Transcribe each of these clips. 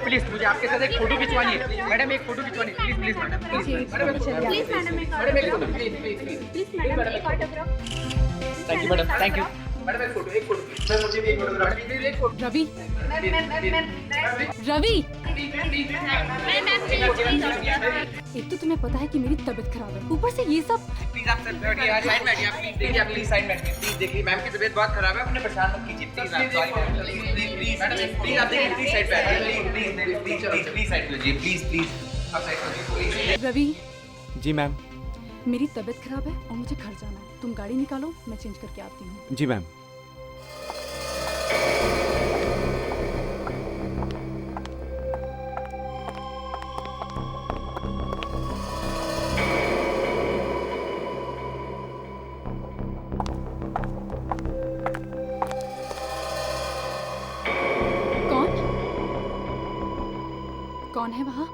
Please मुझे आपके साथ एक फोटो खिंचवानी है मैडम, एक फोटो खिंचवानी है please please madam, please madam, please madam एक ऑटोग्राफ, प्लीज मैडम एक autograph. Thank you madam, thank you madam. एक फोटो मैं मुझे भी एक फोटोग्राफ प्लीज, एक फोटो। रवि, रवि, एक तो तुम्हें पता है कि मेरी तबीयत खराब है, ऊपर से ये सब। प्लीज आप सर बैठिए, यहाँ साइड में बैठिए, आप प्लीज देखिए, आप प्लीज साइड में बैठिए, प्लीज देखिए मैम की तबीयत बहुत खराब है, अपने परेशान मत कीजिए प्लीज। आप sorry ma'am, please please madam, please आप देखिए, प्लीज साइड पे आइए, please please please please side पे लीजिए, प्लीज प्लीज आप साइड पे लीजिए। रवि, जी मैम। मेरी तबीयत खराब है और मुझे घर जाना है, तुम गाड़ी निकालो, मैं चेंज करके आती हूँ। जी मैम। कौन है वहाँ?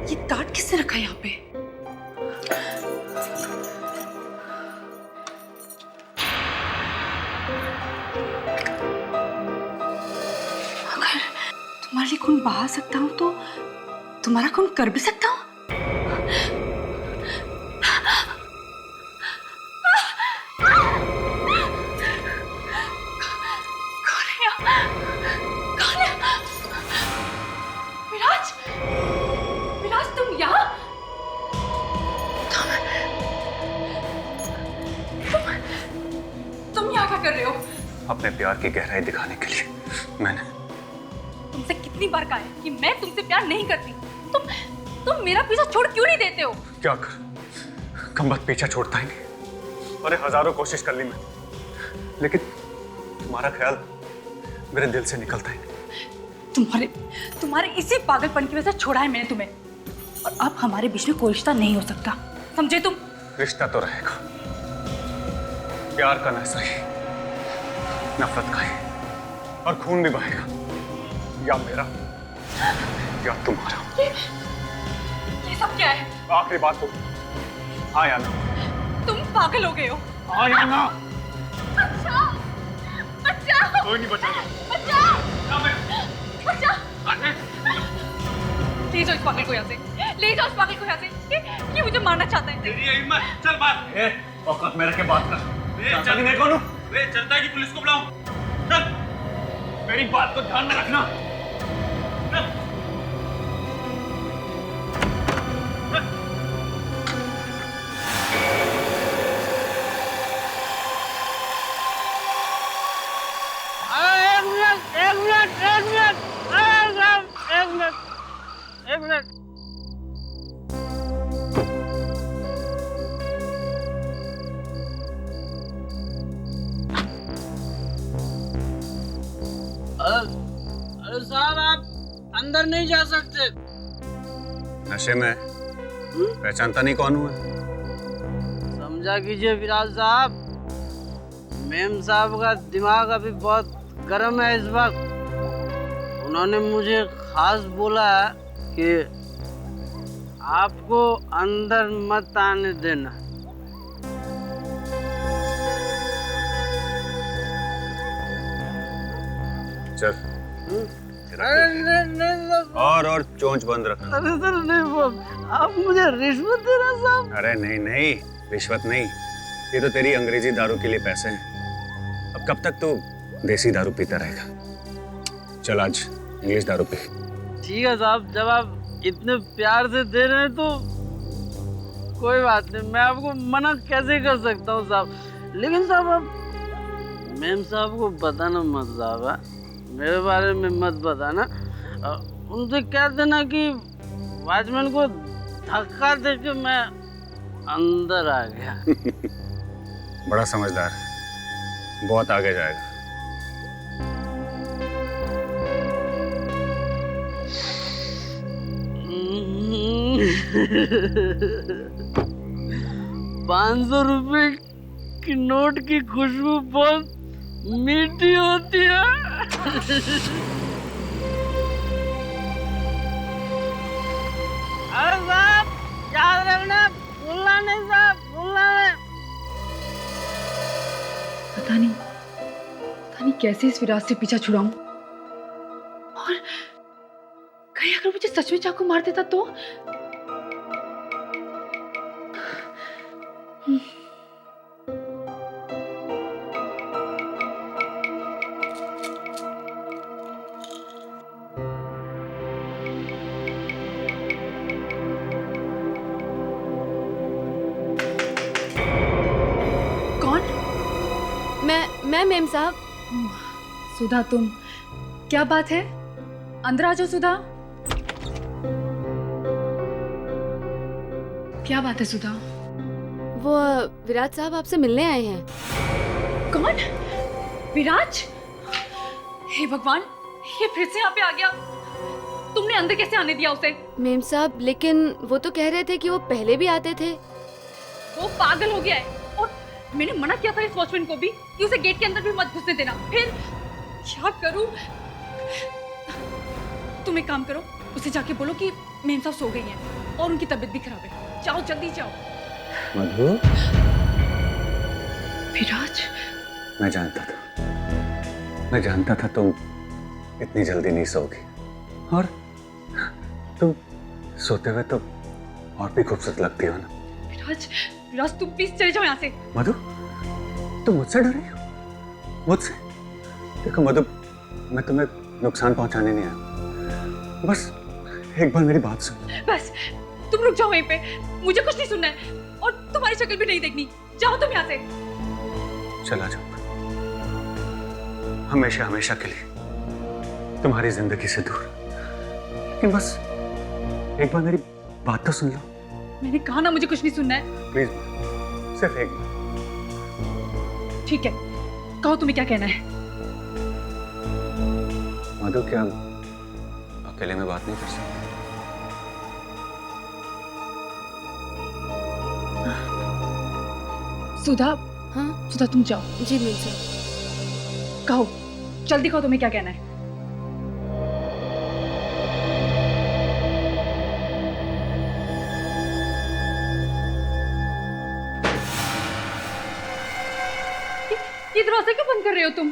ये कार्ड किसने रखा है यहाँ पे? अगर तुम्हारे लिए खून बहा सकता हूँ तो तुम्हारा खून कर भी सकता हूँ। कर रहे हो? अपने प्यार की गहराई दिखाने के लिए मैंने तुमसे कितनी बार कहा है कि मैं तुमसे प्यार नहीं करती। तुम मेरा पीछा छोड़ क्यों नहीं देते हो? क्या कर कमबख्त पीछा छोड़ता ही नहीं। अरे हजारों कोशिश कर ली मैं, लेकिन तुम्हारा ख्याल मेरे दिल से निकलता ही नहीं। तुम्हारे इसी पागलपन की वजह से छोड़ा है मैंने तुम्हें, और अब हमारे बीच में कोई रिश्ता नहीं हो सकता, समझे तुम? रिश्ता तो रहेगा, प्यार का न सही नफरत का ही, और खून भी बहेगा, या मेरा या तुम्हारा। ये सब क्या है? आखिरी बात तो हाँ या ना। तुम पागल हो गए हो? हाँ या ना। बचाओ, बचाओ, कोई नहीं बचाएगा। बचाओ, बचाओ। ले जाओ इस पागल को यहाँ से, ले जाओ इस पागल को यहाँ से। ये मुझे मारना चाहता है। तेरी हिम्मत, चल बाहर। औकात मेरे के बात कर। चल मैं कौन हूँ? चलता है कि पुलिस को बुलाऊं? चल। मेरी बात को ध्यान में रखना। एक मिनट। अरे साहब, आप अंदर नहीं जा सकते। नशे में पहचानता नहीं कौन हुआ? समझा कीजिए विराज साहब, मेम साहब का दिमाग अभी बहुत गर्म है इस वक्त। उन्होंने मुझे खास बोला है कि आपको अंदर मत आने देना। चल। अरे नहीं और चोंच बंद रख। अरे सर नहीं, वो आप मुझे रिश्वत दे रहे साहब। अरे नहीं नहीं, रिश्वत नहीं, ये तो तेरी अंग्रेजी दारू के लिए पैसे हैं। अब कब तक तू देसी दारू पीता रहेगा? चल आज इंग्लिश दारू पी। ठीक है साहब, जब आप इतने प्यार से दे रहे हैं तो कोई बात नहीं, मैं आपको मना कैसे कर सकता हूँ साहब। लेकिन साहब आप मेम साहब को बताना मत साहब, मेरे बारे में मत बताना। उनसे कह देना कि वॉचमैन को धक्का देके मैं अंदर आ गया। बड़ा समझदार है, बहुत आगे जाएगा। ₹500 की नोट की खुशबू बहुत मीठी होती है। अरे साहब याद रखना, भूलना नहीं साहब, भूलना नहीं। पता नहीं कैसे इस विराट से पीछा छुड़ाऊं। और कहीं अगर मुझे सच में चाकू मार देता तो? मैं मेम साहब। सुधा तुम, क्या बात है? अंदर आ जाओ सुधा। क्या बात है सुधा? वो विराट साहब आपसे मिलने आए हैं। कौन? विराज? हे भगवान, ये फिर से यहाँ पे आ गया। तुमने अंदर कैसे आने दिया उसे? मेम साहब, लेकिन वो तो कह रहे थे कि वो पहले भी आते थे। वो पागल हो गया है। और मैंने मना किया था इस वॉचमैन को भी कि उसे गेट के अंदर भी मत घुसने देना। फिर क्या करूं? तुम एक काम करो, उसे जाके बोलो कि मेम साहब सो गई हैं और उनकी तबीयत भी खराब है। जाओ जल्दी जाओ। मधु, विराज, मैं जानता था तुम इतनी जल्दी नहीं सोगी, और तुम सोते हुए तो और भी खूबसूरत लगती हो ना। विराज तुम प्लीज चले जाओ यहाँ से। मधु, तुम मुझसे डर रही हो? मुझसे? देखो मधु, मैं तुम्हें नुकसान पहुंचाने नहीं आया। बस एक बार मेरी बात सुनो। बस तुम रुक जाओ वहीं पे, मुझे कुछ नहीं सुनना है और तुम्हारी शक्ल भी नहीं देखनी। जाओ तुम यहाँ से। चला जाऊंगा, हमेशा हमेशा के लिए तुम्हारी जिंदगी से दूर। लेकिन बस एक बार मेरी बात तो सुन लो। मैंने कहा ना मुझे कुछ नहीं सुनना है। प्लीज, सिर्फ एक बार। ठीक है, कहो तुम्हें क्या कहना है। मधु, क्या अकेले में बात नहीं कर सकते? सुधा, हाँ सुधा तुम जाओ। जी मेम साहब। कहो, जल्दी कहो तुम्हें क्या कहना है। ये दरवाजा क्यों बंद कर रहे हो तुम?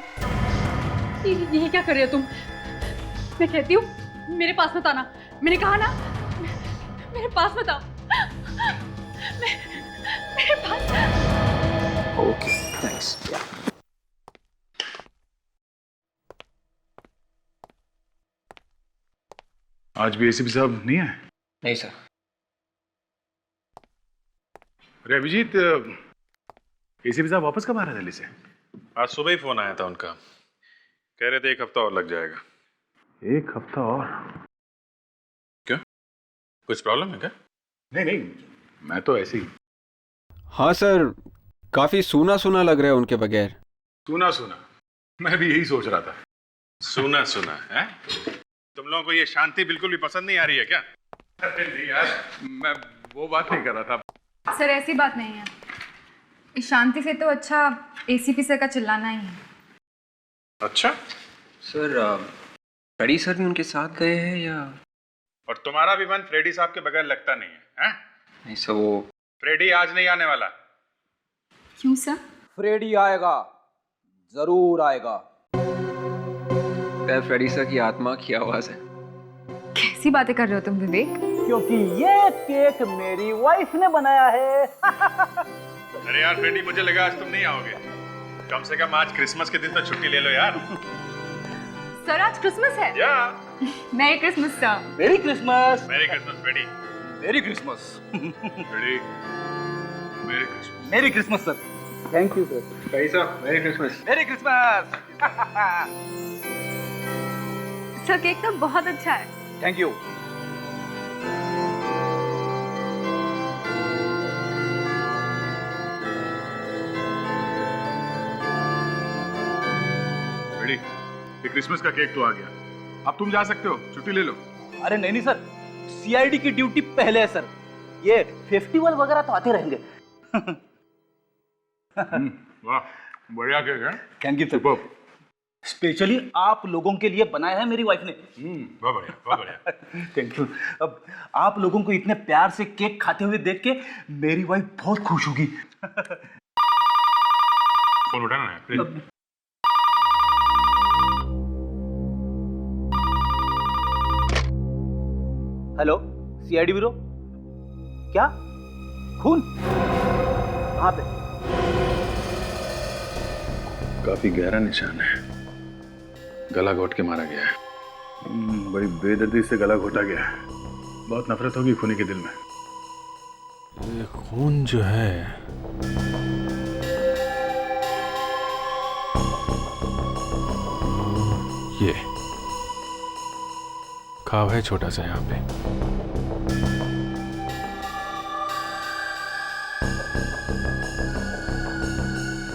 ये क्या कर रहे हो तुम? मैं कहती हूँ मेरे पास मत आना। मैंने कहा ना, मेरे पास मत आओ। मेरे पास। Okay, thanks. आज भी एसीपी साहब नहीं आए? नहीं सर। अरे अभिजीत, एसीपी साहब वापस कब आ रहे हैं दिल्ली से? आज सुबह ही फोन आया था उनका, कह रहे थे 1 हफ्ता और लग जाएगा। 1 हफ्ता और? क्यों, कुछ प्रॉब्लम है क्या? नहीं नहीं, मैं तो ऐसे ही। हाँ सर, काफी सूना सूना लग रहा है उनके बगैर। सुना सुना, मैं भी यही सोच रहा था। सुना सुना है? तुम लोगों को ये शांति बिल्कुल भी पसंद नहीं आ रही है क्या? अरे नहीं यार, मैं वो बात नहीं कर रहा था। सर ऐसी बात नहीं है, इस शांति से तो अच्छा एसीपी सर का चिल्लाना ही है। अच्छा सर, फ्रेडी सर भी उनके साथ गए हैं या? और तुम्हारा भी मन फ्रेडी साहब के बगैर लगता नहीं है, हैं? नहीं सर, वो फ्रेडी आज नहीं आने वाला। क्यों सर? फ्रेडी आएगा, जरूर आएगा। फ्रेडी सर की आत्मा की आवाज है। कैसी बातें कर रहे हो तुम विवेक? क्योंकि ये केक मेरी वाइफ ने बनाया है। अरे यार फ्रेडी, मुझे लगा आज तुम नहीं आओगे। कम से कम आज क्रिसमस के दिन तो छुट्टी ले लो यार। सर आज क्रिसमस है। या merry Christmas sir. Merry Christmas. Merry Christmas Freddy. Merry Christmas. Freddy, merry Christmas. Merry Christmas sir. Thank you sir. Freddy साहब, merry Christmas. Merry Christmas. Sir cake तो बहुत अच्छा है। Thank you. क्रिसमस का cake तो आ गया, अब तुम जा सकते हो, छुट्टी ले लो। अरे नहीं सर, सीआईडी की ड्यूटी पहले है सर, ये फेस्टिवल वगैरह तो आते रहेंगे। वाह, बढ़िया केक है। Thank you sir. स्पेशली आप लोगों के लिए बनाया है मेरी वाइफ ने। बहुत बढ़िया, बहुत बढ़िया। Thank you. अब आप लोगों को इतने प्यार से केक खाते हुए देख के मेरी वाइफ बहुत खुश होगी। फोन उठाना है प्लीज। Hello, CID bureau. क्या खून? कहाँ पे? काफी गहरा निशान है, गला घोट के मारा गया है। बड़ी बेदर्दी से गला घोटा गया है। बहुत नफरत होगी खूनी के दिल में। ये खून जो है ये घाव है छोटा सा यहाँ पे।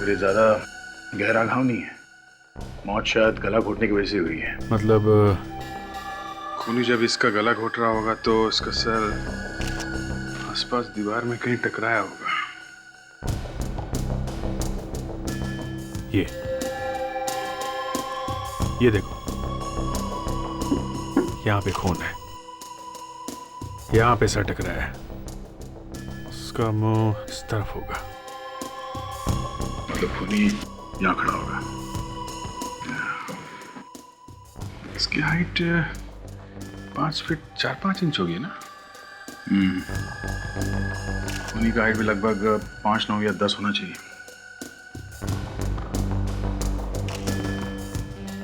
मेरे ज्यादा गहरा घाव नहीं है, मौत शायद गला घोटने की वजह से हुई है। मतलब खूनी जब इसका गला घोट रहा होगा तो इसका सर आसपास दीवार में कहीं टकराया होगा। ये देखो, यहाँ पे खून है, यहाँ पे सर टकराया है, उसका मुंह इस तरफ होगा। मतलब खूनी यहाँ खड़ा होगा। इसकी हाइट 5 फीट 4-5 इंच होगी ना। खूनी का हाइट भी लगभग 5-9 या 10 होना चाहिए।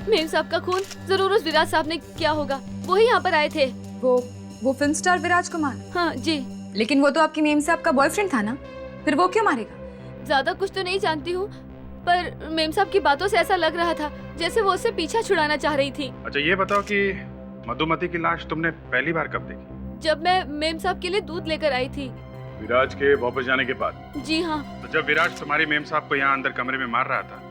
मेम साहब का खून जरूर उस विराज साहब ने किया होगा, वो ही यहाँ पर आए थे। वो फिल्म स्टार विराज कुमार? हाँ जी। लेकिन वो तो आपकी मेम साहब का बॉयफ्रेंड था ना, फिर वो क्यों मारेगा? ज्यादा कुछ तो नहीं जानती हूँ, पर मेम साहब की बातों से ऐसा लग रहा था जैसे वो उससे पीछा छुड़ाना चाह रही थी। अच्छा ये बताओ कि मधुमती की लाश तुमने पहली बार कब देखी? जब मैं मेम साहब के लिए दूध लेकर आई थी। विराज के वापस जाने के बाद? जी हाँ। तो जब विराज तुम्हारी मेम साहब को यहाँ अंदर कमरे में मार रहा था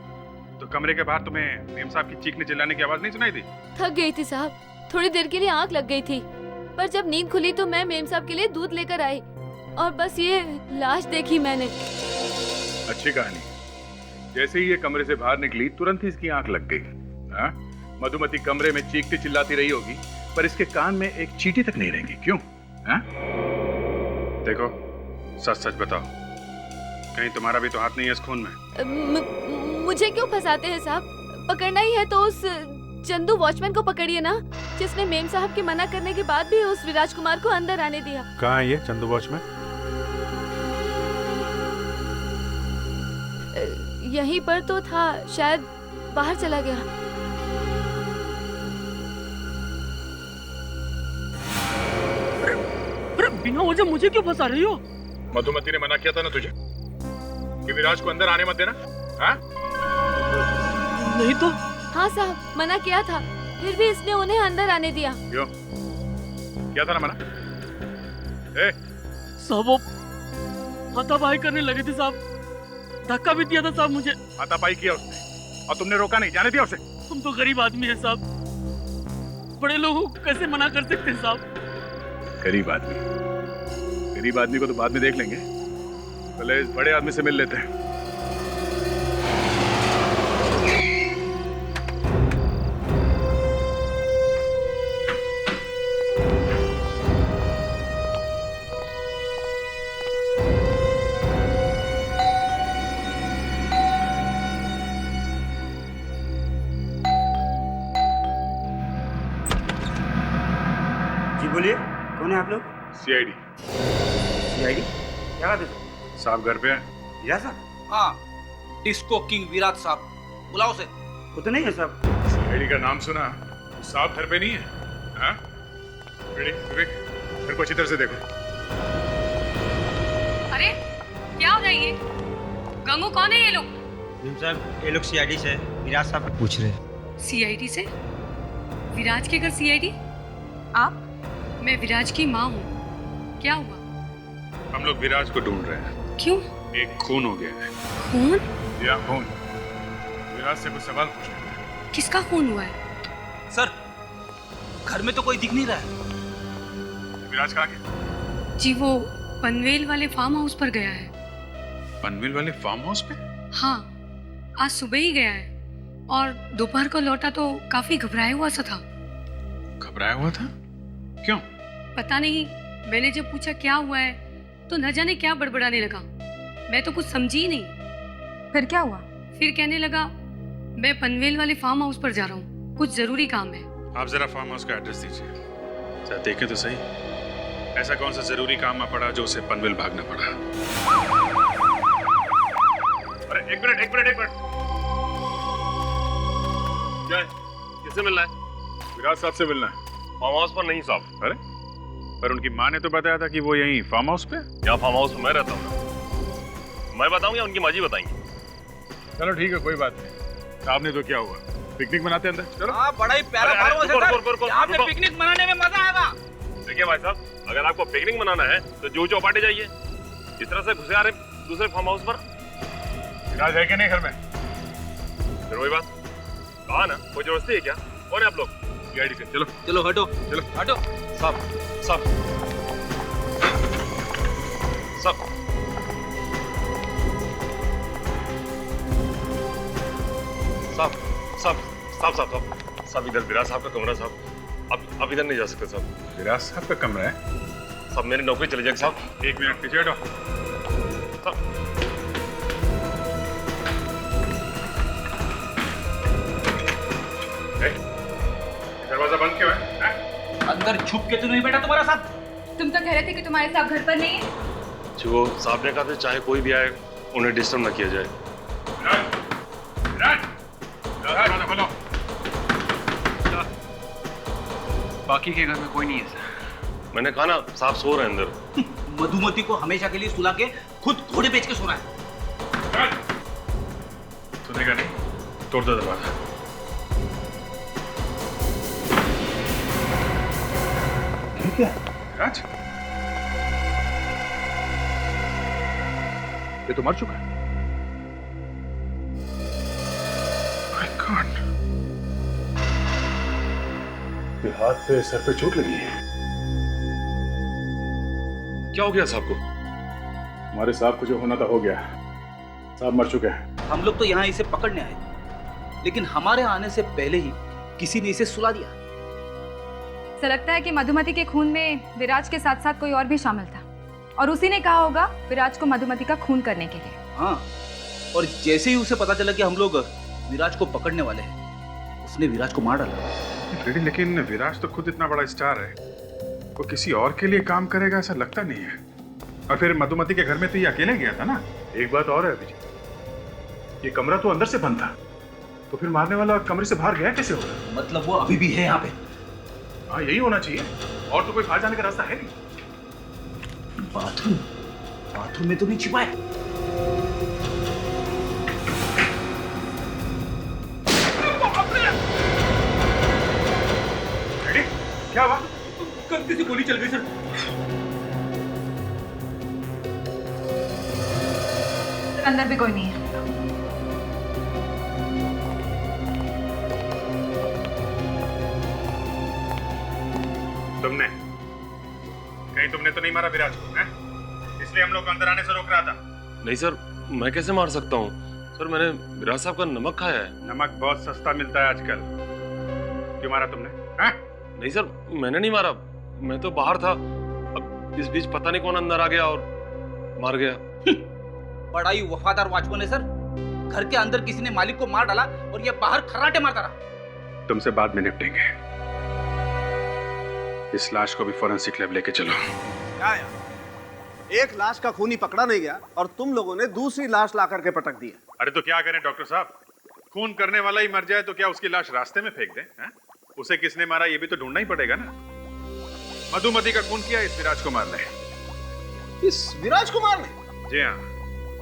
तो कमरे के बाहर तुम्हें मेम साहब की चीखने चिल्लाने की आवाज नहीं सुनाई दी? थक गई थी साहब, थोड़ी देर के लिए आंख लग गई थी, पर जब नींद खुली तो मैं मेम साहब के लिए दूध लेकर आई और बस ये लाश देखी मैंने। अच्छी कहानी। जैसे ही ये कमरे से बाहर निकली तुरंत ही इसकी आंख लग गई। हाँ? मधुमती कमरे में चीखती चिल्लाती रही होगी पर इसके कान में एक चींटी तक नहीं रहेंगी। क्यों? हाँ? देखो सच सच बताओ, कहीं तुम्हारा भी तो हाथ नहीं है इस खून में? मुझे क्यों फंसाते हैं साहब? पकड़ना ही है तो उस चंदू वॉचमैन को पकड़िए ना, जिसने मेम साहब के मना करने के बाद भी उस विराज कुमार को अंदर आने दिया। कहाँ है ये चंदू वॉचमैन? यहीं पर तो था, शायद बाहर चला गया। अरे बिना वजह मुझे क्यों फंसा रही हो? मधुमती ने मना किया था ना तुझे कि विराज को अंदर आने मत देना। हाँ? नहीं तो? हाँ साहब, मना किया था, फिर भी इसने उन्हें अंदर आने दिया। क्यों? क्या था ना मना? साहब वो हाथापाई करने लगे थे साहब, धक्का भी दिया था साहब मुझे। हाथापाई किया उसने और तुमने रोका नहीं, जाने दिया उसे? हम तो गरीब आदमी हैं साहब, बड़े लोगों को कैसे मना कर सकते हैं साहब? गरीब आदमी को तो बाद में देख लेंगे, पहले इस बड़े आदमी से मिल लेते हैं। जी बोलिए, कौन है आप लोग? सीआईडी। सीआईडी? क्या बात है साहब घर पे है? विराज साहब? हाँ, डिस्को किंग विराज साहब, बुलाओ उसे। वो तो नहीं है साहब। सीआईडी का नाम सुना, साहब घर पे नहीं है? हाँ? विवेक, घर को अच्छी तरह से देखो। अरे क्या हो रहा है ये? गंगू कौन है ये लोग? साहब ये लोग सीआईडी से विराज साहब को पूछ रहे हैं। सीआईडी से? विराज के घर सीआईडी? आप? मैं विराज की माँ हूँ, क्या हुआ? हम लोग विराज को ढूंढ रहे हैं। क्यों? एक खून हो गया है। खून? या खून? विराज से कुछ सवाल पूछना है। किसका खून हुआ है? सर घर में तो कोई दिख नहीं रहा है। विराज कहाँ गया? जी वो पनवेल वाले फार्म हाउस पर गया है। पनवेल वाले फार्म हाउस पे? हाँ, आज सुबह ही गया है और दोपहर को लौटा तो काफी घबराया हुआ सा था। घबराया हुआ था? क्यों? पता नहीं, मैंने जब पूछा क्या हुआ है तो न जाने क्या बड़बड़ाने लगा। मैं तो कुछ समझी ही नहीं। फिर क्या हुआ? फिर कहने लगा मैं पनवेल वाले फार्म हाउस पर जा रहा हूँ, कुछ जरूरी काम है। आप जरा फार्म हाउस का एड्रेस दीजिए, जरा देखें तो सही। ऐसा कौन सा जरूरी काम आ पड़ा जो उसे पनवेल भागना पड़ा? अरे एक मिनट। क्या है? किससे मिलना है? विराज साहब से मिलना है। फार्म हाउस पर नहीं साहब। अरे पर उनकी माँ ने तो बताया था कि वो यहीं फार्म हाउस पे। यहाँ फार्म हाउस में मैं रहता हूँ। मैं बताऊँ या उनकी माँ जी बताएंगी? चलो ठीक है, कोई बात नहीं। साहब ने तो क्या हुआ, पिकनिक मनाते अंदर। चलो। हाँ, बड़ा ही प्यारा फार्म हाउस है सर। यहाँ पे पिकनिक मनाने में मजा आएगा। देखिए भाई साहब, अगर आपको पिकनिक मनाना है तो जूहू चौपाटी जाइए। इस तरह से घुसे आ रहे दूसरे फार्म हाउस पर। विराज है कि नहीं घर में? फिर वही बात कहा ना, कोई जबरदस्ती है क्या? कौन है आप लोग? गाड़ी से चलो। चलो हटो। साहब साहब इधर विराज साहब का कमरा साहब। आप इधर नहीं जा सकते साहब। विराज साहब का कमरा है? साहब मेरी नौकरी चली जाएगी साहब। एक मिनट पीछे हटो। दरवाजा बंद क्यों है? अंदर छुप के तो नहीं बैठा तुम्हारा साथ? तुम तो कह रहे थे कि तुम्हारे साथ घर पर नहीं है। जो साहब ने कहा था चाहे कोई भी आए उन्हें डिस्टर्ब न किया जाए। दरवाजा खोलो। बाकी के घर में कोई नहीं है सर। मैंने कहा ना, साहब सो रहे हैं अंदर। मधुमती को हमेशा के लिए सुला के खुद घोड़े बेच के सो रहा है। सुनेगा नहीं, तोड़ दो दरवाजा। ठीक है राज, ये तो मर चुका है। My God, ये हाथ पे सर पे चोट लगी है। क्या हो गया साहब को? हमारे साहब को जो होना था हो गया। साहब मर चुके हैं। हम लोग तो यहाँ इसे पकड़ने आए, लेकिन हमारे आने से पहले ही किसी ने इसे सुला दिया। ऐसा लगता है कि मधुमती के खून में विराज के साथ साथ कोई और भी शामिल था और उसी ने कहा होगा विराज को मधुमती का खून करने के लिए। हाँ, और जैसे ही उसे पता चला कि हम लोग विराज को पकड़ने वाले हैं, उसने विराज को मार डाला। लेकिन विराज तो खुद इतना बड़ा स्टार है, वो किसी और के लिए काम करेगा ऐसा लगता नहीं है। और फिर मधुमती के घर में तो ये अकेले गया था ना। एक बात और है अभिजीत, ये कमरा तो अंदर से बंद था, तो फिर मारने वाला कमरे से बाहर गया कैसे होगा? मतलब वो अभी भी है यहाँ पे? हाँ यही होना चाहिए, और तो कोई बाहर जाने का रास्ता है नहीं। बाथरूम में तो नहीं छिपा है। क्या हुआ? गलती से गोली चल गई सर। अंदर भी कोई नहीं है। तुमने तो नहीं मारा विराज को, हैं? इसलिए हम लोग अंदर आने से रोक रहा था। नहीं सर, मैं कैसे मार सकता हूँ सर? मैंने विराज साहब का नमक खाया है। नमक बहुत सस्ता मिलता है आजकल। क्यों मारा तुमने? हैं? नहीं सर, मैंने नहीं मारा, मैं तो बाहर था। अब इस बीच पता नहीं कौन अंदर आ गया और मार गया। बड़ा ही वफादार वॉचमैन है सर। घर के अंदर किसी ने मालिक को मार डाला और ये बाहर खर्राटे मारता रहा। तुमसे बाद में निपटेंगे। इस लाश को भी फोरेंसिक लैब लेके चलो। क्या यार, एक लाश का खूनी पकड़ा नहीं गया और तुम लोगों ने दूसरी लाश ला करके पटक दी। अरे तो क्या करें डॉक्टर साहब, खून करने वाला ही मर जाए तो क्या उसकी लाश रास्ते में फेंक दें? उसे किसने मारा ये भी तो ढूंढना ही पड़ेगा ना। मधुमती का खून किया इस विराज कुमार ने। इस विराज कुमार ने? जी हाँ,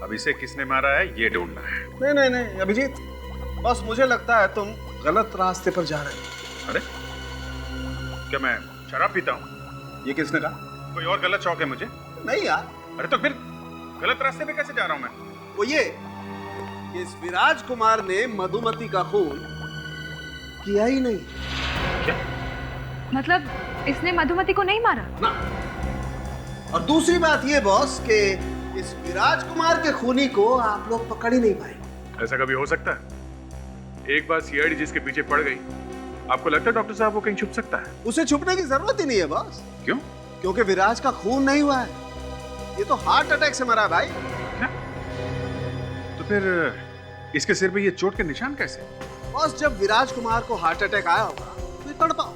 अब इसे किसने मारा है ये ढूंढना है। नहीं नहीं नहीं अभिजीत, बस मुझे लगता है तुम गलत रास्ते पर जा रहे हो। अरे क्या मैं शराब पीता हूँ? ये किसने कहा? कोई और गलत शौक है मुझे? नहीं यार। अरे तो फिर गलत रास्ते पे कैसे जा रहा हूँ मैं? वो ये कि इस विराज कुमार ने मधुमती का खून किया ही नहीं। मतलब इसने मधुमती को नहीं मारा? ना। और दूसरी बात ये बॉस कि इस विराज कुमार के खूनी को आप लोग पकड़ ही नहीं पाए। ऐसा कभी हो सकता है? एक बार सीआईडी जिसके पीछे पड़ गई, आपको लगता है डॉक्टर साहब वो कहीं छुप सकता है? उसे छुपने की जरूरत ही नहीं है बॉस। क्यों? क्योंकि विराज का खून नहीं हुआ है, ये तो हार्ट अटैक से मरा है भाई। क्या? तो फिर इसके सिर पे ये चोट के निशान कैसे? बॉस जब विराज कुमार को हार्ट अटैक आया होगा तो ये तड़पा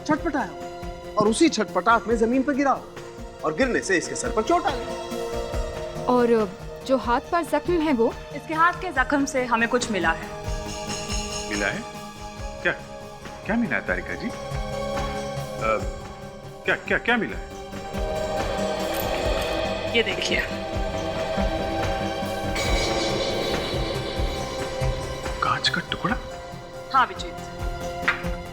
छटपटाया होगा और उसी छटपटाहट में जमीन पर गिरा होगा और गिरने से इसके सर पर चोट आ गई। और जो हाथ पर जख्म है वो? इसके हाथ के जख्म से हमें कुछ मिला है। मिला है? क्या क्या मिला है तारिका जी? क्या क्या क्या मिला है? ये देखिए। कांच का टुकड़ा? हाँ विजीत,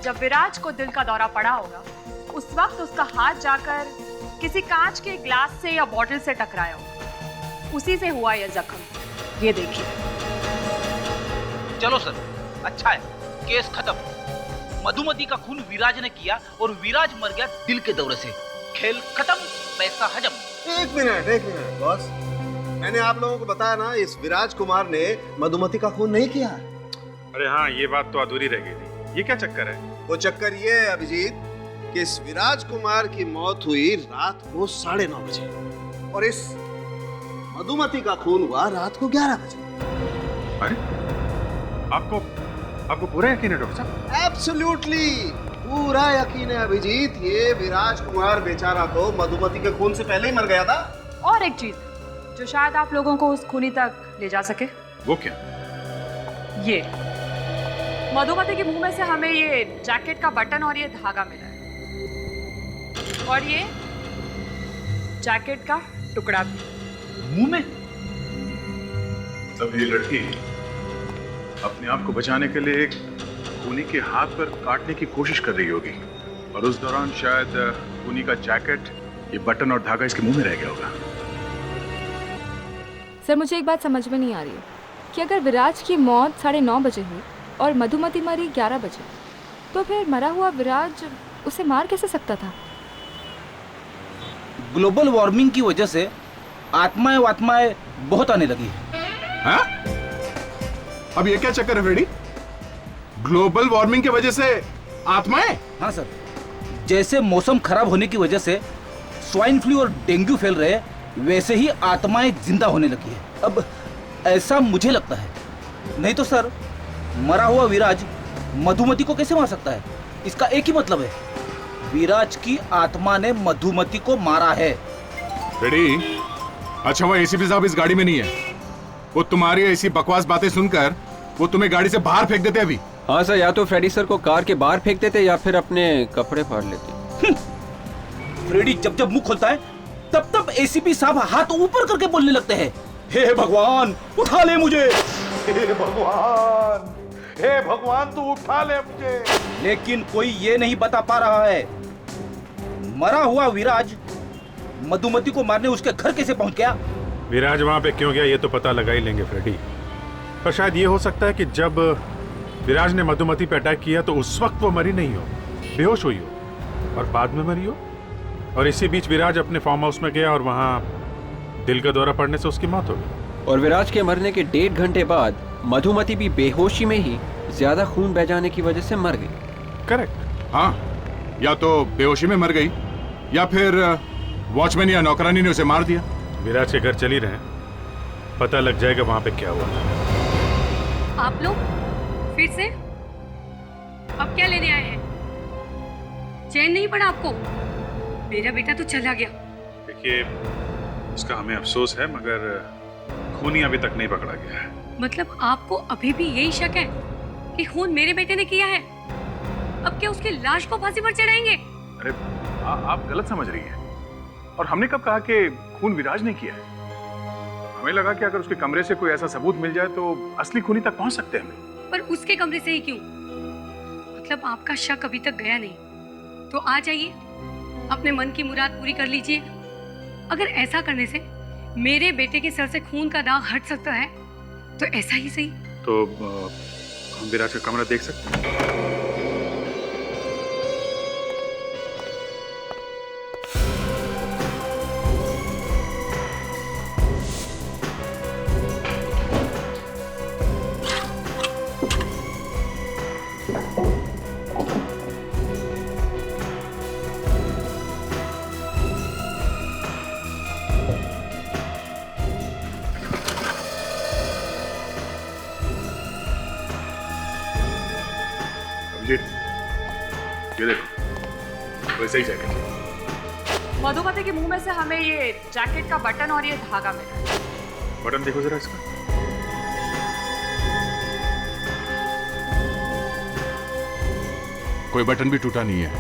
जब विराज को दिल का दौरा पड़ा होगा उस वक्त उसका हाथ जाकर किसी कांच के ग्लास से या बॉटल से टकराया होगा, उसी से हुआ यह जख्म। ये देखिए। चलो सर, अच्छा है, केस खत्म। मधुमती का खून विराज ने किया और विराज मर गया दिल के दौरे से। खेल खत्म, पैसा हजम। एक मिनट बॉस, मैंने आप लोगों को बताया ना, इस विराज कुमार ने मधुमती का खून नहीं किया। अरे हाँ, ये बात तो अधूरी रह गई थी। ये क्या चक्कर है? वो चक्कर ये है अभिजीत कि इस विराज कुमार की मौत हुई रात को 9:30 बजे और इस मधुमती का खून हुआ रात को 11 बजे। अरे आपको पूरा यकीन है डॉक्टर साहब? एब्सोल्युटली पूरा यकीन है अभिजीत। ये विराज कुमार बेचारा तो मधुमती के खून से पहले ही मर गया था। और एक चीज जो शायद आप लोगों को उस खूनी तक ले जा सके। वो क्या? ये मधुमती के मुंह में से हमें ये जैकेट का बटन और ये धागा मिला है, और ये जैकेट का टुकड़ा भी मुंह में। तब ये लड़की अपने आप को बचाने के लिए एक खूनी के हाथ पर काटने की कोशिश कर रही होगी और उस दौरान शायद खूनी का जैकेट, ये बटन और धागा इसके मुंह में रह गया होगा। सर मुझे एक बात समझ में नहीं आ रही है कि अगर विराज की मौत 9:30 बजे हुई और मधुमती मरी 11 बजे, तो फिर मरा हुआ विराज उसे मार कैसे सकता था? ग्लोबल वार्मिंग की वजह से आत्माएं बहुत आने लगी है। हाँ? अब ये क्या चक्कर है फ्रेडी? ग्लोबल वार्मिंग की वजह से आत्माएं? हाँ सर, जैसे मौसम खराब होने की वजह से स्वाइन फ्लू और डेंगू फैल रहे हैं, वैसे ही आत्माएं जिंदा होने लगी है। अब ऐसा मुझे लगता है, नहीं तो सर मरा हुआ विराज मधुमती को कैसे मार सकता है? इसका एक ही मतलब है, विराज की आत्मा ने मधुमती को मारा है। फ्रेडी, अच्छा वो एसीपी साहब इस गाड़ी में नहीं है, वो तुम्हारी ऐसी बकवास बातें सुनकर वो तुम्हें गाड़ी से बाहर फेंक देते अभी। हाँ सर, या तो फ्रेडी सर को कार के बाहर फेंक देते या फिर अपने कपड़े फाड़ लेते। फ्रेडी जब जब मुंह खोलता है तब तब एसीपी साहब हाथ ऊपर करके बोलने लगते हैं, हे भगवान उठा ले मुझे, हे भगवान तू उठा ले मुझे। लेकिन कोई ये नहीं बता पा रहा है मरा हुआ विराज मधुमती को मारने उसके घर कैसे पहुंच गया। विराज वहां पे क्यों गया ये तो पता लगा ही लेंगे फ्रेडी, पर शायद ये हो सकता है कि जब विराज ने मधुमती पे अटैक किया तो उस वक्त वो मरी नहीं हो, बेहोश हुई हो और बाद में मरी हो, और इसी बीच विराज अपने फार्म हाउस में गया और वहां दिल का दौरा पड़ने से उसकी मौत हो गई। और विराज के मरने के 1.5 घंटे बाद मधुमती भी बेहोशी में ही ज्यादा खून बह जाने की वजह से मर गई। करेक्ट। हाँ, या तो बेहोशी में मर गई या फिर वॉचमैन या नौकरानी ने उसे मार दिया। विराज के घर चली रहे, पता लग जाएगा वहां पे क्या हुआ। आप लोग फिर से अब क्या लेने आए हैं? चैन नहीं पड़ा आपको? मेरा बेटा तो चला गया। देखिए, उसका हमें अफसोस है मगर खूनी अभी तक नहीं पकड़ा गया है। मतलब आपको अभी भी यही शक है कि खून मेरे बेटे ने किया है? अब क्या उसकी लाश को फांसी पर चढ़ाएंगे? अरे आप गलत समझ रही हैं। और हमने कब कहा कि खून विराज ने किया है? हमें लगा कि अगर उसके कमरे से कोई ऐसा सबूत मिल जाए तो असली खूनी तक पहुंच सकते हैं हम। पर उसके कमरे से ही क्यों? मतलब आपका शक अभी तक गया नहीं, तो आ जाइए, अपने मन की मुराद पूरी कर लीजिए। अगर ऐसा करने से मेरे बेटे के सर से खून का दाग हट सकता है तो ऐसा ही सही। तो हम विराज का कमरा देख सकते हैं? वैसे ही जैकेट। मधुमती के मुंह में से हमें ये जैकेट का बटन और ये धागा मिला। बटन देखो जरा इसका। कोई बटन भी टूटा नहीं है,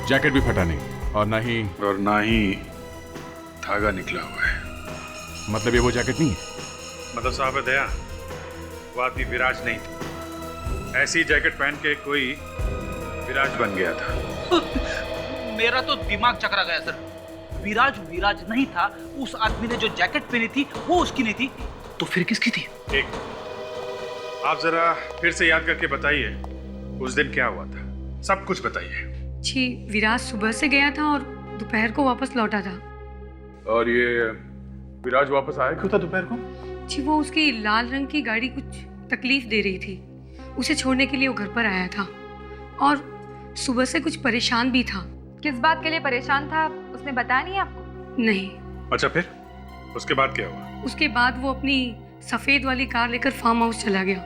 जैकेट भी फटा नहीं, और ना ही धागा निकला हुआ है। मतलब ये वो जैकेट नहीं है? मतलब साहब दया, वो आदमी विराज नहीं था। ऐसी जैकेट पहन के कोई विराज बन गया था। मेरा तो दिमाग चकरा गया सर। विराज नहीं था। उस आदमी ने जो जैकेट पहनी थी वो उसकी नहीं थी, तो फिर किसकी थी? ठीक, आप जरा फिर से याद करके बताइए उस दिन क्या हुआ था, सब कुछ बताइए। जी, विराज सुबह से गया था और दोपहर को वापस लौटा था। और ये विराज वापस आया क्यों था दोपहर को? जी, वो उसकी लाल रंग की गाड़ी कुछ तकलीफ दे रही थी, उसे छोड़ने के लिए वो घर पर आया था और सुबह से कुछ परेशान भी था। किस बात के लिए परेशान था उसने बताया नहीं आपको? नहीं। अच्छा, फिर उसके बाद क्या हुआ? उसके बाद वो अपनी सफेद वाली कार लेकर फार्म हाउस चला गया।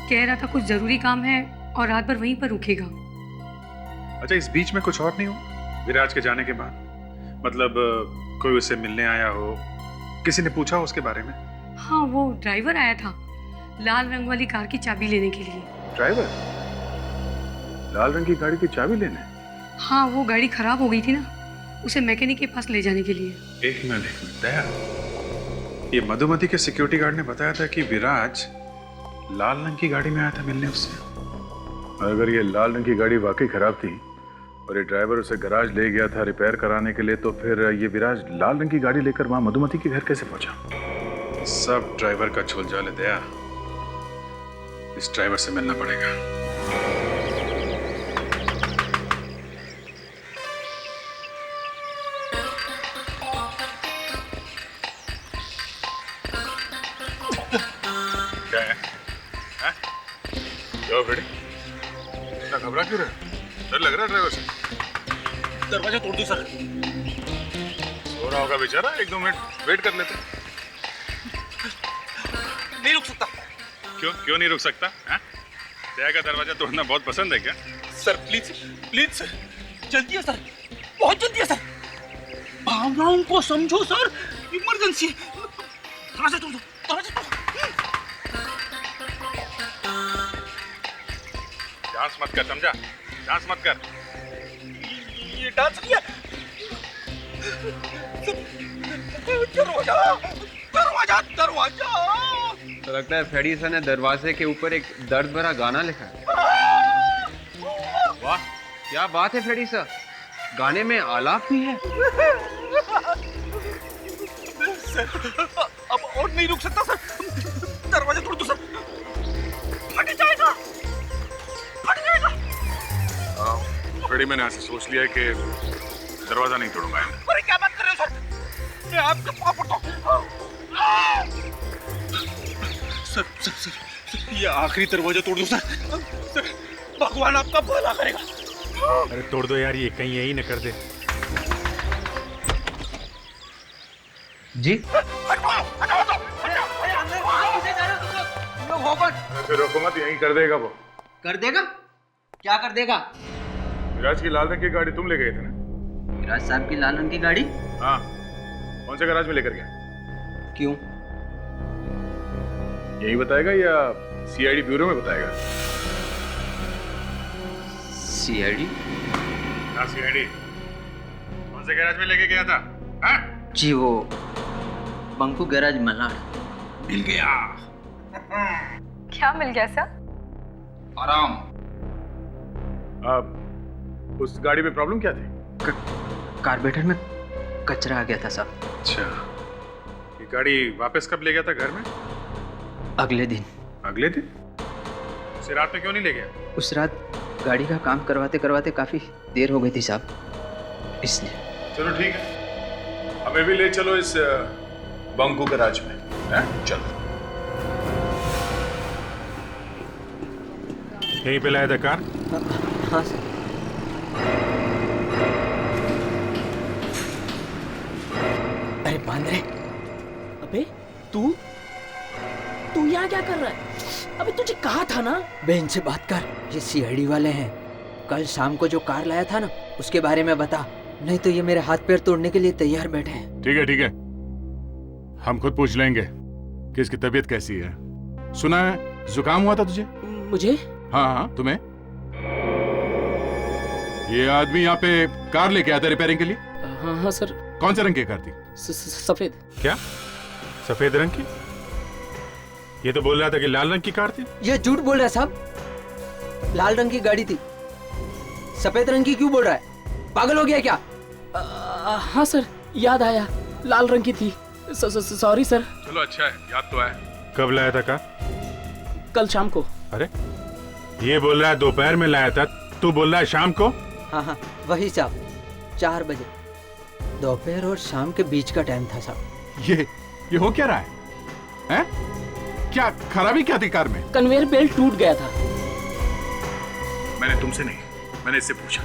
कह रहा था कुछ जरूरी काम है और रात भर वहीं पर रुकेगा। अच्छा, इस बीच में कुछ और नहीं हुआ विराज के जाने के बाद? मतलब कोई उससे मिलने आया हो, किसी ने पूछा उसके बारे में? हाँ, वो ड्राइवर आया था लाल रंग वाली कार की चाबी लेने के लिए। ड्राइवर लाल रंग की गाड़ी की चाबी लेने? हाँ, वो गाड़ी खराब हो गई थी ना, उसे मैकेनिक के पास ले जाने के लिए। एक मिनट दया, ये मधुमती के सिक्योरिटी गार्ड ने बताया था कि विराज लाल रंग की गाड़ी में आया था मिलने उससे। अगर ये लाल रंग की गाड़ी वाकई खराब थी और ये ड्राइवर उसे गैराज ले गया था रिपेयर कराने के लिए, तो फिर ये विराज लाल रंग की गाड़ी लेकर वहां मधुमती के घर कैसे पहुंचा? सब ड्राइवर का छुलझाल है दया, इस ड्राइवर से मिलना पड़ेगा। क्या है? हाँ? क्या फ्रेडी? इतना घबरा क्यों रहे? डर लग रहा है ड्राइवर से? दरवाजा तोड़ दो सर। सो रहा होगा बेचारा, 1-2 मिनट वेट कर लेते। नहीं रुक सकता। क्यों नहीं रुक सकता? दया का दरवाजा तोड़ना बहुत पसंद है क्या? सर प्लीज सर, जल्दी है सर, बहुत जल्दी है सर। भावनाओं को समझो सर, इमरजेंसी। दरवाजा तोड़ दो, दरवाजा तोड़। डांस मत कर, समझा? डांस मत कर। ये डांस किया। दरवाजा दरवाजा दरवाजा। तो लगता है फ्रेडी सर ने दरवाजे के ऊपर एक दर्द भरा गाना लिखा है। वाह, क्या बात है फ्रेडी सर, गाने में आलाप भी है। सर, अब और नहीं रुक सकता सर, दरवाजा तोड़ दो सर, फट जाएगा, फट जाएगा। फ्रेडी, मैंने ऐसे सोच लिया है कि दरवाजा नहीं तोड़ूंगा। अरे क्या बात कर रहे हो सर, मैं आपके पाँव पड़ता हूँ। सर, ये आखिरी दरवाजा तोड़ दो सर, भगवान आपका भला करेगा। अरे तोड़ दो यार, ये कहीं यही न कर दे। जी रोको मत, यहीं कर देगा वो। कर देगा? क्या कर देगा? विराज की लाल रंग की गाड़ी तुम ले गए थे ना? विराज साहब की लाल रंग की गाड़ी? हाँ, कौन से गैराज में लेकर गया? क्यों? यही बताएगा या सीआईडी ब्यूरो में बताएगा? सीआईडी? हाँ, सीआईडी। कौन से गैराज में लेके गया था? हाँ? जी, वो बंकू गैराज मल्हार। मिल गया। क्या मिल गया सर? आराम। अब उस गाड़ी में प्रॉब्लम क्या थी? कार्बोरेटर में कचरा आ गया था साहब। अच्छा, ये गाड़ी वापस कब ले गया था घर में? अगले दिन। अगले दिन? उसे रात में क्यों नहीं ले गया? उस रात गाड़ी का काम करवाते करवाते काफी देर हो गई थी साहब, इसलिए। चलो ठीक है, हमें भी ले चलो इस बंकू गैराज में। चलो। यहीं पे लाया था कार? हाँ सर। अरे बांद्रे, अबे तू यहाँ क्या कर रहा है? अबे तुझे कहा था ना, बहन से बात कर। ये सीआईडी वाले हैं, कल शाम को जो कार लाया था ना उसके बारे में बता, नहीं तो ये मेरे हाथ पैर तोड़ने के लिए तैयार बैठे हैं। ठीक है ठीक है, हम खुद पूछ लेंगे कि इसकी तबीयत कैसी है। सुना है जुकाम हुआ था तुझे? मुझे? हाँ हाँ तुम्हें। ये आदमी यहाँ पे कार लेके आया था रिपेयरिंग के लिए? हाँ हाँ सर। कौन से रंग की कार थी? सफेद। क्या सफेद रंग की? ये तो बोल रहा था कि लाल रंग की कार थी। ये झूठ बोल रहा है साहब, लाल रंग की गाड़ी थी। सफेद रंग की क्यों बोल रहा है? पागल हो गया क्या? हाँ सर, याद आया, लाल रंग की थी। Sorry sir. चलो अच्छा है, याद तो है। कब लाया था कार? कल शाम को। अरे ये बोल रहा है दोपहर में लाया था, तू बोल रहा है शाम को? हाँ हाँ वही साहब, 4 बजे, दोपहर और शाम के बीच का टाइम था साहब। ये हो क्या रहा है? हैं? क्या खराबी क्या थी कार में? कन्वेयर बेल्ट टूट गया था। मैंने तुमसे नहीं, मैंने इससे पूछा।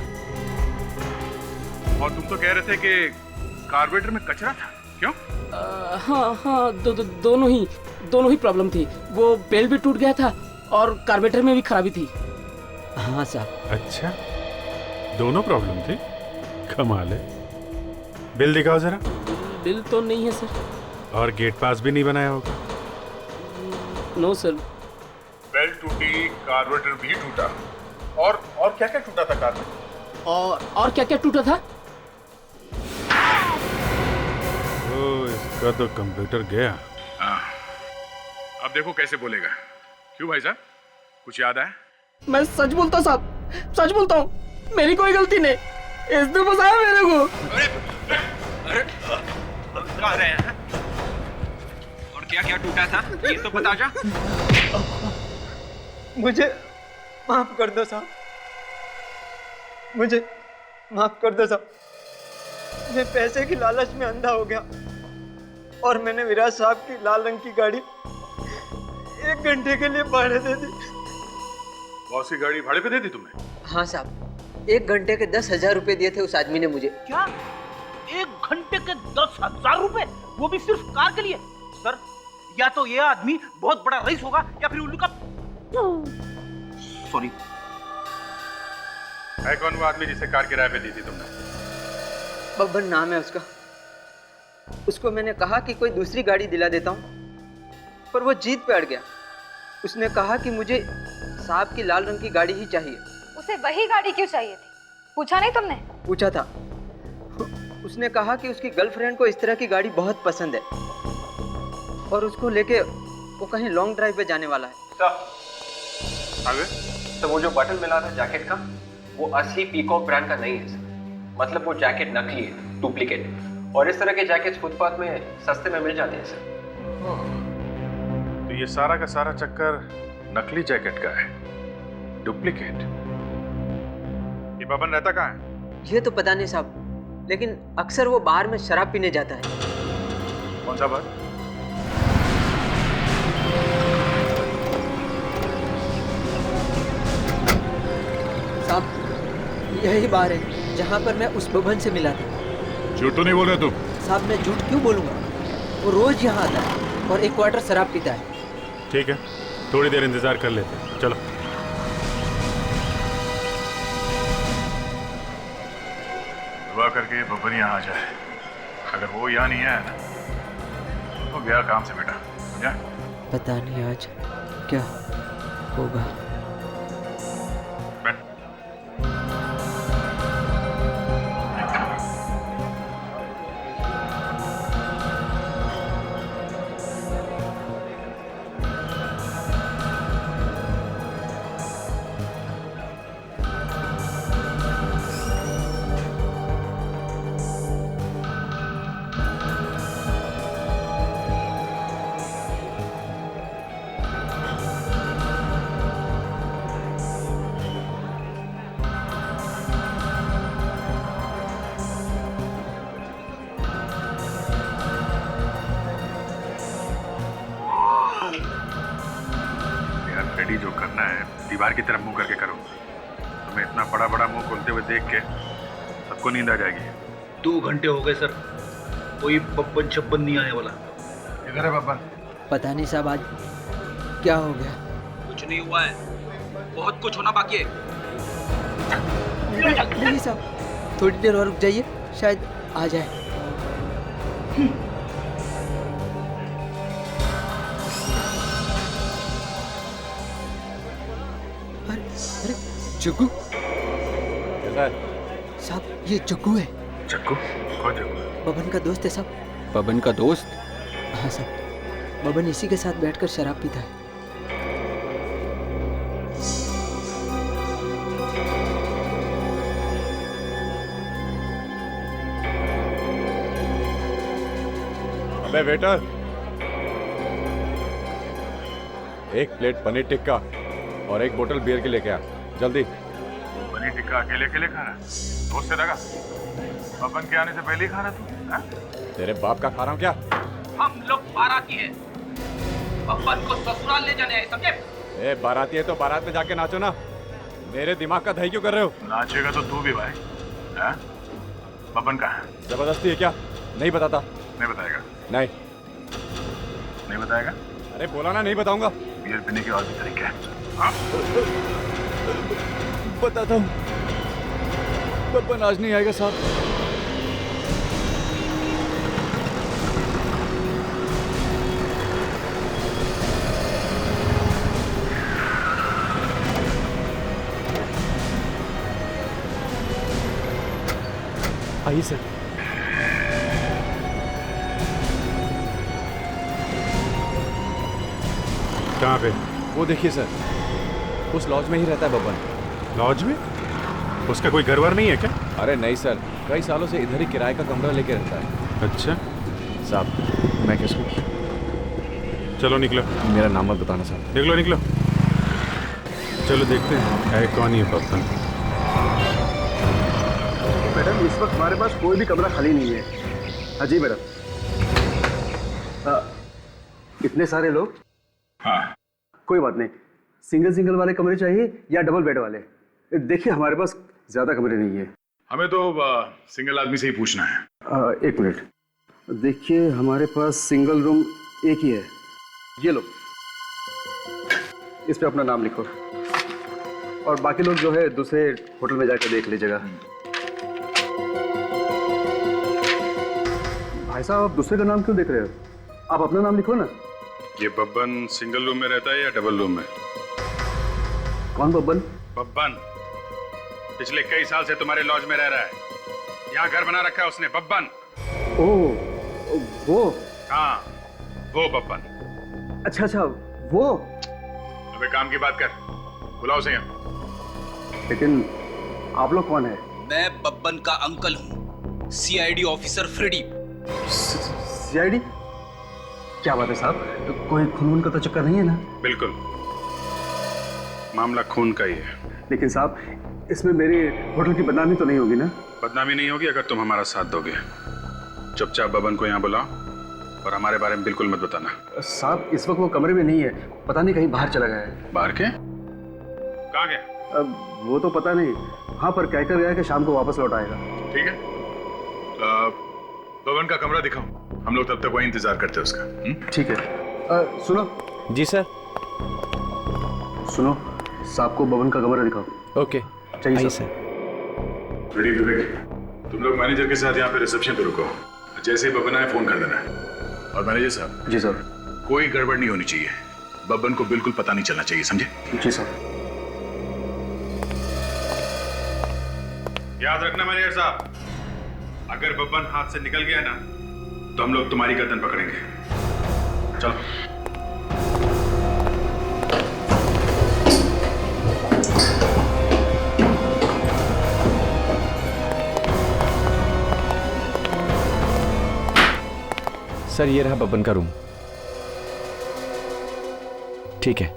और तुम तो कह रहे थे कि कार्बोरेटर में कचरा था, क्यों? हाँ हाँ दोनों ही प्रॉब्लम थी। वो बेल्ट भी टूट गया था और कार्बोरेटर में भी खराबी थी। हाँ साहब। अच्छा, दोनों प्रॉब्लम थी, कमाल है। बिल दिखाओ जरा। बिल तो नहीं है सर। और गेट पास भी नहीं बनाया होगा? No sir. बेल्ट टूटी, कार्बोरेटर भी टूटा, और क्या क्या टूटा था कार में? और क्या क्या टूटा था? ओ, इसका तो कंप्यूटर गया। हाँ, अब देखो कैसे बोलेगा। क्यों भाई साहब, कुछ याद आया? मैं सच बोलता हूँ साहब, सच बोलता हूँ, मेरी कोई गलती नहीं, इसने फंसाया मेरे को। अरे कहाँ रहे हैं? और क्या क्या टूटा था ये तो बता जा। मुझे माफ कर दो साहब, मुझे माफ कर दो साहब। मैं पैसे की लालच में अंधा हो गया और मैंने विराज साहब की लाल रंग की गाड़ी 1 घंटे के लिए भाड़े दे दी। बॉस की गाड़ी भाड़े पे दे दी तुमने? हाँ साहब, 1 घंटे के 10,000 रुपए दिए थे उस आदमी ने मुझे। क्या 1 घंटे के 10,000 रुपए, वो भी सिर्फ कार के लिए? सर, या तो ये आदमी बहुत बड़ा रईस होगा या फिर उल्लू का। सॉरी। है कौन वो आदमी जिसे कार किराए पे दी थी तुमने? बब्बन नाम है उसका। उसको मैंने कहा कि कोई दूसरी गाड़ी दिला देता हूँ, पर वो जीत पे अड़ गया। उसने कहा कि मुझे साहब की लाल रंग की गाड़ी ही चाहिए। उसे वही गाड़ी क्यों चाहिए थी? पूछा नहीं तुमने? पूछा था। उसने कहा कि उसकी गर्लफ्रेंड को इस तरह की गाड़ी बहुत पसंद है और उसको लेके वो कहीं लॉन्ग ड्राइव पे जाने वाला है। आगे? तो वो जो बटन मिला था जैकेट का, वो असली पीकॉक ब्रांड का नहीं है सर। मतलब वो जैकेट नकली है, डुप्लीकेट। और इस तरह के जैकेट्स फुटपाथ में सस्ते में मिल जाते हैं सर। तो ये सारा का सारा चक्कर नकली जैकेट का है, डुप्लीकेट। ये बबन रहता कहाँ है? ये तो पता नहीं साहब, लेकिन अक्सर वो बार में शराब पीने जाता है। कौन सा बार? साहब, यही बार है जहाँ पर मैं उस बबन से मिला था। झूठ तो नहीं बोल रहे तुम? साहब मैं झूठ क्यों बोलूँगा, वो रोज यहाँ आता है और 1 क्वार्टर शराब पीता है। ठीक है, थोड़ी देर इंतजार कर लेते हैं, चलो। दुआ करके बबन यहाँ आ जाए। अगर वो यहाँ नहीं आया ना तो गया काम से बेटा, समझा? पता नहीं आज क्या होगा। रेडी जो करना है दीवार की तरफ मुंह करके करो। तुम्हें इतना बड़ा बड़ा मुंह खोलते हुए देख के सबको नींद आ जाएगी। 2 घंटे हो गए सर, कोई बब्बन छप्पन नहीं आने वाला। इधर है बब्बन। पता नहीं साहब आज क्या हो गया। कुछ नहीं हुआ है, बहुत कुछ होना बाकी है। नहीं साहब, थोड़ी देर और रुक जाइए, शायद आ जाए। अरे जग्गू कैसा है साहब? ये जग्गू है। जग्गू? कौन जग्गू? बबन का दोस्त है साहब। बबन का दोस्त? हाँ साहब, बबन इसी के साथ बैठकर शराब पीता है। अबे वेटर, एक प्लेट पनीर टिक्का और एक बोतल बियर की लेके आ, जल्दी। पनीर टिक्का अकेले अकेले खा रहा है? दोस्त से लगा बबन के आने से पहले ही खा रहा तू? हाँ? तेरे बाप का खा रहा हूँ क्या? हम लोग बाराती हैं, बब्बन को ससुराल ले जाने आए, समझे? ए बाराती है तो बारात में जाके नाचो ना, मेरे दिमाग का दही क्यों कर रहे हो? नाचेगा तो तू भी भाई। हाँ? बबन कहाँ है? जबरदस्ती है क्या? नहीं बताता। नहीं बताएगा? नहीं। नहीं बताएगा? अरे बोला ना नहीं बताऊंगा। बियर पीने के और भी तरीके हैं। हाँ? बताता हूँ, बब्बन आज नहीं आएगा साहब। आइए सर। कहाँ पे? वो देखिए सर, उस लॉज में ही रहता है बब्बन। लॉज में? उसका कोई घर वर नहीं है क्या? अरे नहीं सर, कई सालों से इधर ही किराए का कमरा लेके रहता है। अच्छा साहब, मैं किसको? चलो निकलो। मेरा नाम मत बताना साहब। निकलो निकलो, चलो देखते हैं है कौन ये बब्बन। मैडम इस वक्त हमारे पास कोई भी कमरा खाली नहीं है। हाँ जी मैडम। इतने सारे लोग? हाँ। कोई बात नहीं, सिंगल सिंगल वाले कमरे चाहिए या डबल बेड वाले? देखिए हमारे पास ज्यादा कमरे नहीं है। हमें तो सिंगल आदमी से ही पूछना है। एक मिनट, देखिए हमारे पास सिंगल रूम एक ही है। ये लो, इस पे अपना नाम लिखो और बाकी लोग जो है दूसरे होटल में जाकर देख लीजिएगा। भाई साहब, आप दूसरे का नाम क्यों देख रहे हो? आप अपना नाम लिखो ना। ये बब्बन सिंगल रूम में रहता है या डबल रूम में? कौन बब्बन? बब्बन पिछले कई साल से तुम्हारे लॉज में रह रहा है, यहाँ घर बना रखा है उसने। बब्बन। ओह वो? हाँ वो बब्बन। अच्छा अच्छा वो। अबे काम की बात कर, बुलाओ उसे यहाँ। लेकिन आप लोग कौन है? मैं बब्बन का अंकल हूँ, सीआईडी ऑफिसर फ्रेडी। सीआईडी? क्या बात है साहब, कोई खून का तो चक्कर नहीं है ना? बिल्कुल, मामला खून का ही है। लेकिन साहब इसमें मेरी होटल की बदनामी तो नहीं होगी ना? बदनामी नहीं होगी अगर तुम हमारा साथ दोगे। चुपचाप बब्बन को यहाँ बुलाओ और हमारे बारे में बिल्कुल मत बताना। साहब इस वक्त वो कमरे में नहीं है, पता नहीं कहीं बाहर चला गया है। बाहर के? कहाँ गया? वो तो पता नहीं, हाँ पर कहकर गया कि शाम को वापस लौट आएगा। ठीक है, बब्बन का कमरा दिखाओ, हम लोग तब तक वही इंतजार करते हैं उसका। ठीक है। सुनो। जी सर। सुनो, साहब को बब्बन का कमरा दिखाओ। ओके चाहिए सर। रेडी विवेक, तुम लोग मैनेजर के साथ यहाँ पे रिसेप्शन पे रुको, जैसे ही बब्बन आए फोन कर देना। और मैनेजर साहब। जी सर। कोई गड़बड़ नहीं होनी चाहिए, बब्बन को बिल्कुल पता नहीं चलना चाहिए, समझे? जी सर। याद रखना मैनेजर साहब, अगर बब्बन हाथ से निकल गया ना तो हम लोग तुम्हारी गर्दन पकड़ेंगे। चलो। सर ये रहा बब्बन का रूम। ठीक है,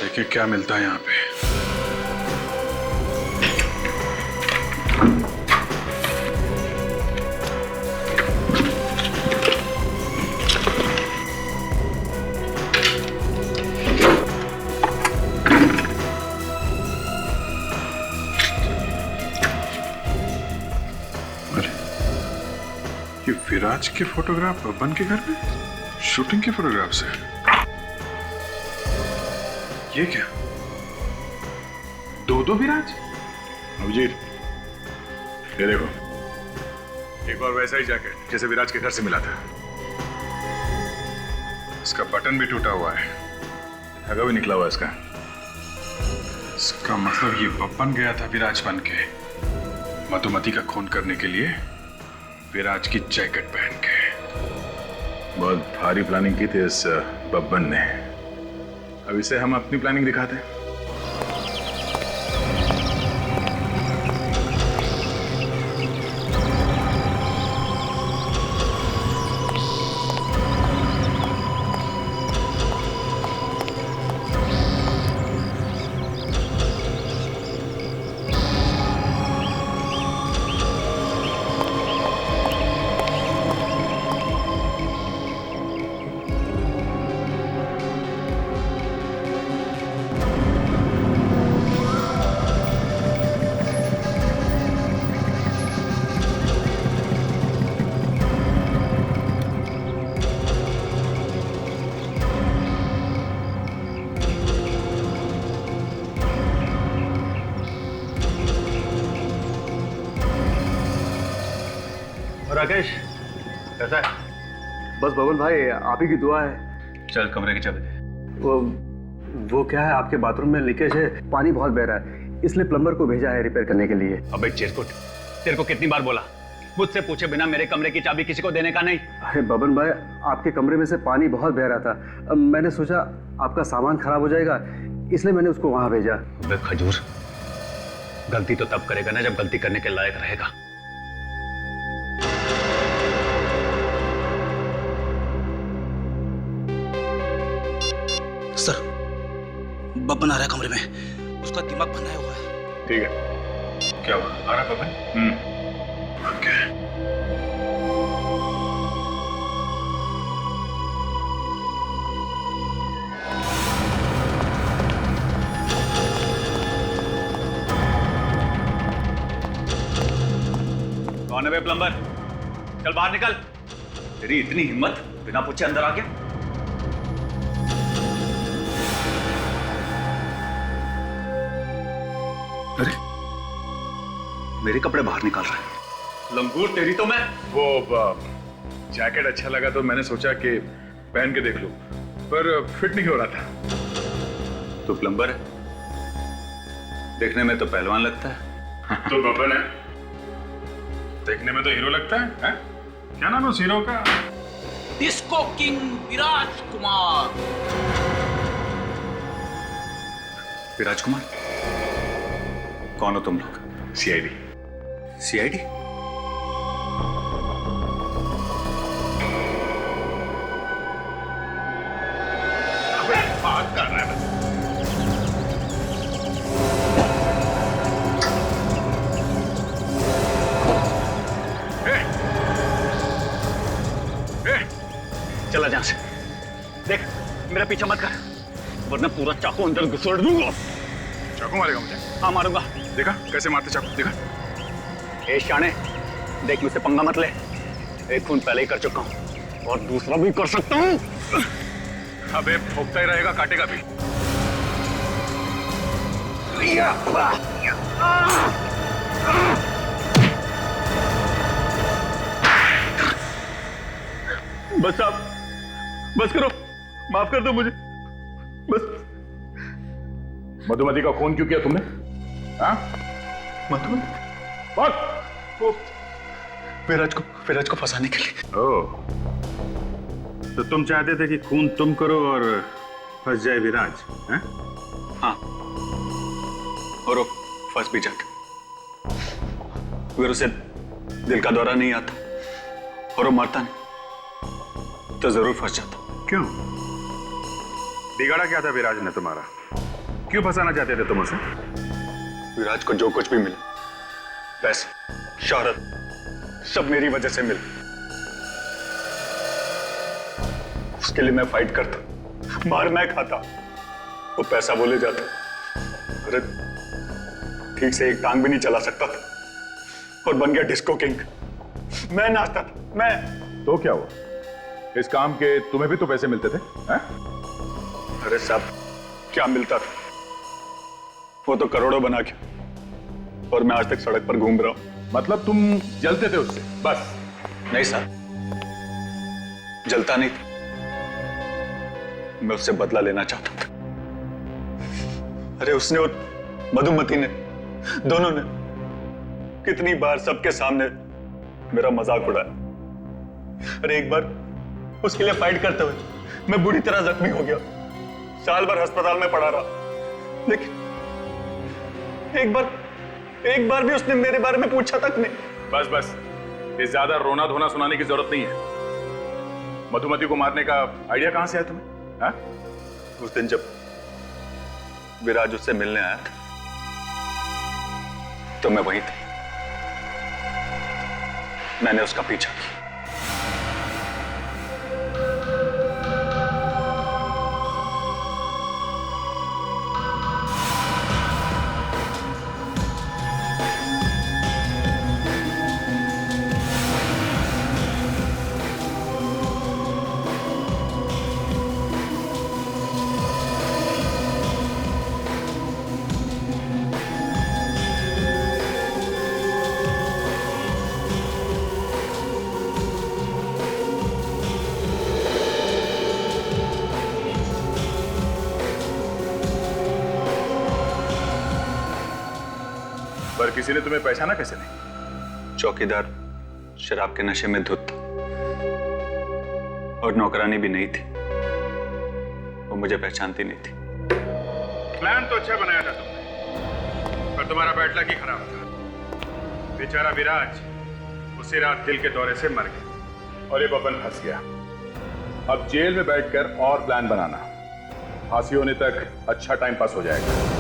देखिए क्या मिलता है यहाँ पे। ये विराज के फोटोग्राफ बब्बन के घर में, शूटिंग के फोटोग्राफ से। ये क्या, दो विराज? अभिजीत, ये देखो, एक और वैसा ही जैकेट जैसे विराज के घर से मिला था। इसका बटन भी टूटा हुआ है, धागा भी निकला हुआ है इसका। इसका मतलब ये बब्बन गया था विराज बन के मधुमती का खून करने के लिए, विराज की जैकेट पहन के। बहुत भारी प्लानिंग की थी इस बब्बन ने। अब इसे हम अपनी प्लानिंग दिखाते हैं। राकेश, कैसा है? बस बबन भाई, आप ही की दुआ है। चल कमरे की चाबी दे। वो क्या है, आपके बाथरूम में लीकेज है, पानी बहुत बह रहा है, इसलिए प्लम्बर को भेजा है रिपेयर करने के लिए। अबे चिरकुट, तेरे को कितनी बार बोला मुझसे पूछे बिना मेरे कमरे की चाबी किसी को देने का नहीं। अरे बबन भाई, आपके कमरे में से पानी बहुत बह रहा था, अब मैंने सोचा आपका सामान खराब हो जाएगा, इसलिए मैंने उसको वहां भेजा। अबे खजूर, गलती तो तब करेगा ना जब गलती करने के लायक रहेगा। सर, बब्बन आ रहा है कमरे में, उसका दिमाग बनाया हुआ है। ठीक है, क्या हुआ? आ रहा बब्बन? ओके। कौन है बे प्लम्बर? चल बाहर निकल। तेरी इतनी हिम्मत, बिना पूछे अंदर आ गया। अरे, मेरे कपड़े बाहर निकाल रहा है। लंगूर तेरी तो मैं। वो जैकेट अच्छा लगा तो मैंने सोचा कि पहन के देख लूं, पर फिट नहीं हो रहा था। तू प्लम्बर है, देखने में तो पहलवान लगता है। तो बब्बन है, देखने में तो हीरो लगता है, है? क्या नाम है उस हीरो का? डिस्को किंग विराज कुमार। विराज कुमार? कौन हो तुम लोग? सीआईडी। सीआईडी? अबे बात कर रहा है। चला जहां से। देख, मेरा पीछा मत कर, वरना पूरा चाकू अंदर घुसेड़ दूंगा। चाकू मारेगा मुझे? हाँ मारूंगा। देखा कैसे मारते चाकू, देखा? ए शाने, देख मुझसे पंगा मत ले। एक खून पहले ही कर चुका हूं और दूसरा भी कर सकता हूं। अबे भोगता ही रहेगा, काटेगा भी। बस आप, बस करो, माफ कर दो मुझे, बस। मधुमती का खून क्यों किया तुमने? हाँ? मधुमती? विराज को फंसाने के लिए। ओह, तो तुम चाहते थे कि खून तुम करो और फंस जाए विराज, हैं? हाँ, और वो फंस भी जाता। अगर उसे दिल का दौरा नहीं आता और वो मरता नहीं तो जरूर फंस जाता। क्यों? बिगाड़ा क्या था विराज ने तुम्हारा? क्यों फंसाना चाहते थे तुम उसे? विराज को जो कुछ भी मिला, पैसे, शोहरत, सब मेरी वजह से मिला। उसके लिए मैं फाइट करता, मार मैं खाता, वो पैसा बोले जाता। अरे ठीक से एक टांग भी नहीं चला सकता था और बन गया डिस्को किंग। मैं नाचता था, मैं। तो क्या हुआ? इस काम के तुम्हें भी तो पैसे मिलते थे, हैं? अरे साहब, क्या मिलता था? वो तो करोड़ों बना के और मैं आज तक सड़क पर घूम रहा हूं। मतलब तुम जलते थे उससे? बस। नहीं सर, जलता नहीं था, मैं उससे बदला लेना चाहता था। अरे उसने और मधुमती ने, दोनों ने कितनी बार सबके सामने मेरा मजाक उड़ाया। अरे एक बार उसके लिए फाइट करते हुए मैं बुरी तरह जख्मी हो गया, साल भर अस्पताल में पड़ा रहा, लेकिन एक बार भी उसने मेरे बारे में पूछा तक नहीं। बस बस, ये ज्यादा रोना धोना सुनाने की जरूरत नहीं है। मधुमती को मारने का आइडिया कहां से आया तुम्हें? हा? उस दिन जब विराज उससे मिलने आया था तो मैं वहीं था, मैंने उसका पीछा किया। पर किसी ने तुम्हें पहचाना कैसे नहीं? चौकीदार शराब के नशे में धुत था और नौकरानी भी नहीं थी, वो मुझे पहचानती नहीं थी। प्लान तो अच्छा बनाया था तुमने, पर तुम्हारा बैड लक ही खराब था। बेचारा विराज उसी रात दिल के दौरे से मर गया और ये बबन फंस गया। अब जेल में बैठकर और प्लान बनाना, फांसी होने तक अच्छा टाइम पास हो जाएगा।